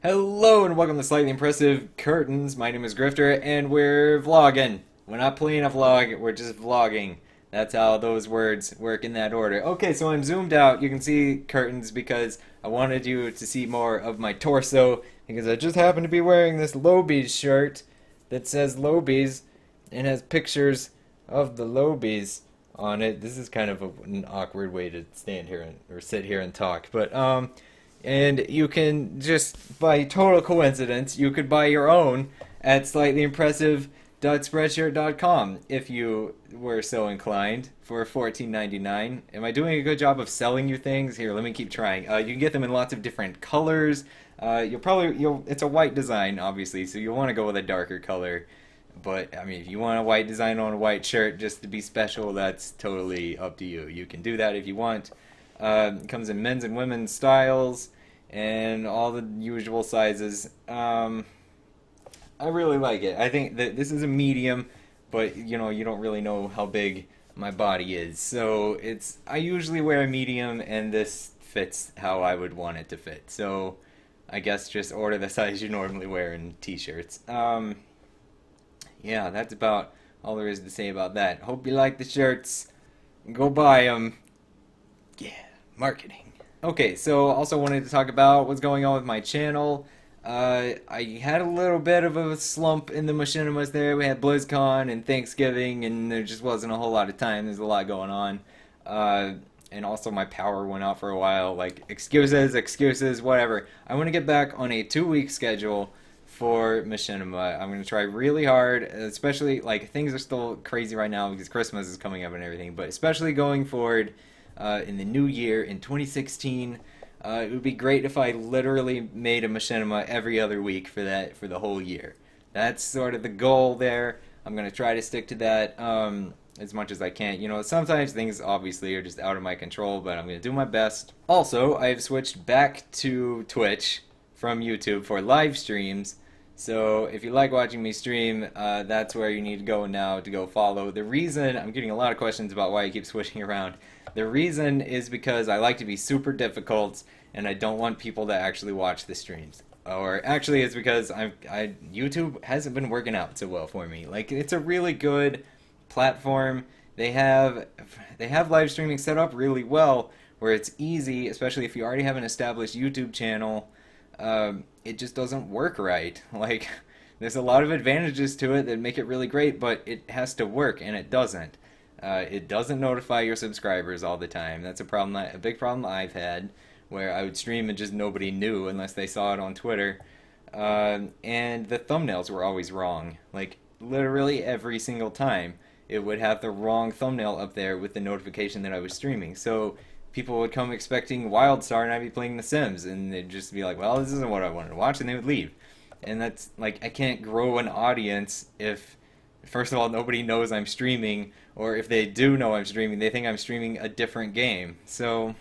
Hello and welcome to Slightly Impressive Curtains. My name is Grifter and we're vlogging. We're not playing a vlog, we're just vlogging. That's how those words work in that order. Okay, so I'm zoomed out. You can see curtains because I wanted you to see more of my torso because I just happen to be wearing this Lowbies shirt that says Lowbies and has pictures of the Lowbies on it. This is kind of an awkward way to stand here or sit here and talk, but and you can just, by total coincidence, you could buy your own at slightlyimpressive.spreadshirt.com if you were so inclined for $14.99. Am I doing a good job of selling you things? Here, let me keep trying. You can get them in lots of different colors. It's a white design, obviously, so you'll want to go with a darker color. But, I mean, if you want a white design on a white shirt just to be special, that's totally up to you. You can do that if you want. It comes in men's and women's styles and all the usual sizes. I really like it. I think that this is a medium, but you don't really know how big my body is. So I usually wear a medium and this fits how I would want it to fit. So I guess just order the size you normally wear in t-shirts. Yeah, that's about all there is to say about that. Hope you like the shirts. Go buy them. Yeah, marketing. Okay, so also wanted to talk about what's going on with my channel. I had a little bit of a slump in the machinimas there. We had BlizzCon and Thanksgiving, and there just wasn't a whole lot of time. There's a lot going on. And also my power went out for a while. Like, excuses, whatever. I want to get back on a 2-week schedule for machinima. I'm going to try really hard, especially, like, things are still crazy right now because Christmas is coming up and everything, but especially going forward in the new year, in 2016, it would be great if I literally made a machinima every other week for the whole year. That's sort of the goal there. I'm going to try to stick to that as much as I can. Sometimes things obviously are just out of my control, but I'm going to do my best. Also, I've switched back to Twitch from YouTube for live streams. So if you like watching me stream, that's where you need to go now to go follow. The reason, I'm getting a lot of questions about why I keep switching around. The reason is because I like to be super difficult and I don't want people to actually watch the streams. Or actually it's because YouTube hasn't been working out so well for me. Like, it's a really good platform. They have live streaming set up really well where it's easy, especially if you already have an established YouTube channel. It just doesn't work right. Like, there's a lot of advantages to it that make it really great, but it has to work, and it doesn't. It doesn't notify your subscribers all the time. That's a big problem I've had, where I would stream and just nobody knew unless they saw it on Twitter. And the thumbnails were always wrong. Like, literally every single time, it would have the wrong thumbnail up there with the notification that I was streaming. So people would come expecting WildStar and I'd be playing The Sims, and they'd just be like, well, this isn't what I wanted to watch, and they would leave. And that's, like, I can't grow an audience if, first of all, nobody knows I'm streaming, or if they do know I'm streaming, they think I'm streaming a different game. So,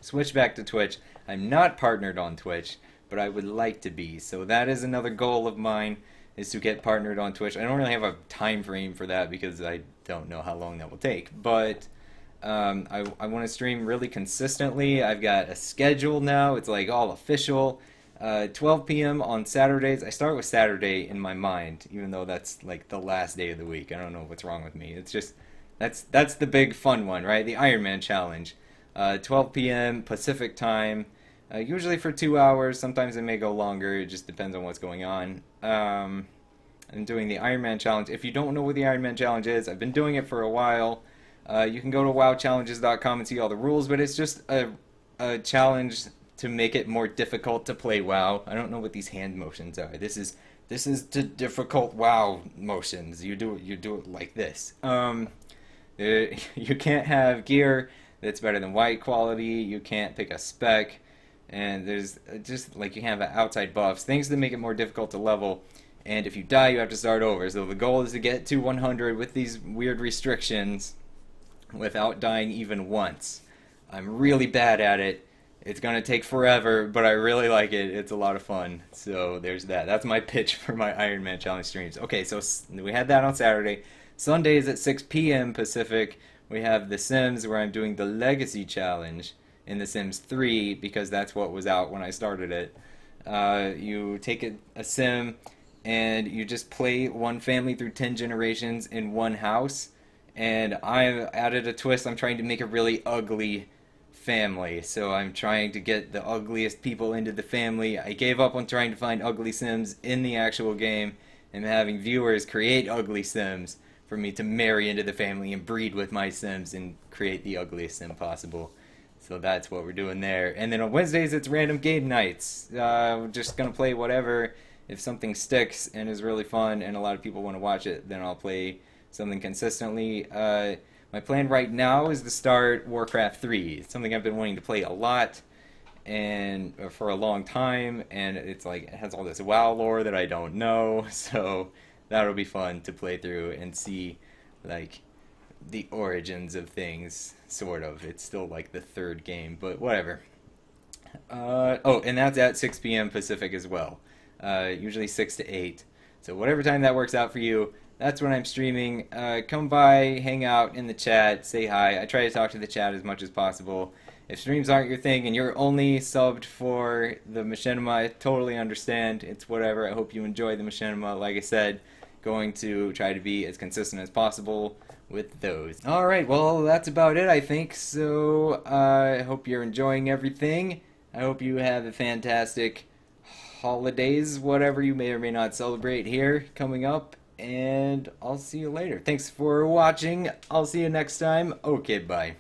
switch back to Twitch. I'm not partnered on Twitch, but I would like to be. So that is another goal of mine, is to get partnered on Twitch. I don't really have a time frame for that because I don't know how long that will take, but I want to stream really consistently. I've got a schedule now. It's like all official. 12 p.m. on Saturdays. I start with Saturday in my mind, even though that's like the last day of the week. I don't know what's wrong with me. It's just that's the big fun one, right? The Iron Man challenge. 12 p.m. Pacific time. Usually for 2 hours. Sometimes it may go longer. It just depends on what's going on. I'm doing the Iron Man challenge. If you don't know what the Iron Man challenge is, I've been doing it for a while. You can go to wowchallenges.com and see all the rules, but it's just a challenge to make it more difficult to play WoW. I don't know what these hand motions are. This is the difficult WoW motions. You do it like this. You can't have gear that's better than white quality. You can't pick a spec, and there's just like you can't have outside buffs, things that make it more difficult to level. And if you die, you have to start over. So the goal is to get to 100 with these weird restrictions without dying even once. I'm really bad at it. It's gonna take forever, but I really like it. It's a lot of fun. So there's that. That's my pitch for my Iron Man challenge streams. Okay, so we had that on Saturday. Sundays at 6 p.m. Pacific, we have The Sims, where I'm doing the Legacy Challenge in The Sims 3, because that's what was out when I started it. You take a sim and you just play one family through 10 generations in one house. And I added a twist. I'm trying to make a really ugly family. So I'm trying to get the ugliest people into the family. I gave up on trying to find ugly Sims in the actual game and having viewers create ugly Sims for me to marry into the family and breed with my Sims and create the ugliest Sim possible. So that's what we're doing there. And then on Wednesdays, it's random game nights. We're just going to play whatever. If something sticks and is really fun and a lot of people want to watch it, then I'll play something consistently. My plan right now is to start Warcraft 3. It's something I've been wanting to play a lot and for a long time, and it's like it has all this WoW lore that I don't know, so that'll be fun to play through and see like the origins of things, sort of. It's still like the third game, but whatever. Oh, and that's at 6 p.m. Pacific as well. Usually 6 to 8. So whatever time that works out for you, that's when I'm streaming. Come by, hang out in the chat, say hi. I try to talk to the chat as much as possible. If streams aren't your thing and you're only subbed for the machinima, I totally understand. It's whatever. I hope you enjoy the machinima. Like I said, going to try to be as consistent as possible with those. Alright, well, that's about it, I think. So, I hope you're enjoying everything. I hope you have a fantastic holidays, whatever you may or may not celebrate here coming up. And I'll see you later. Thanks for watching. I'll see you next time. Okay, bye.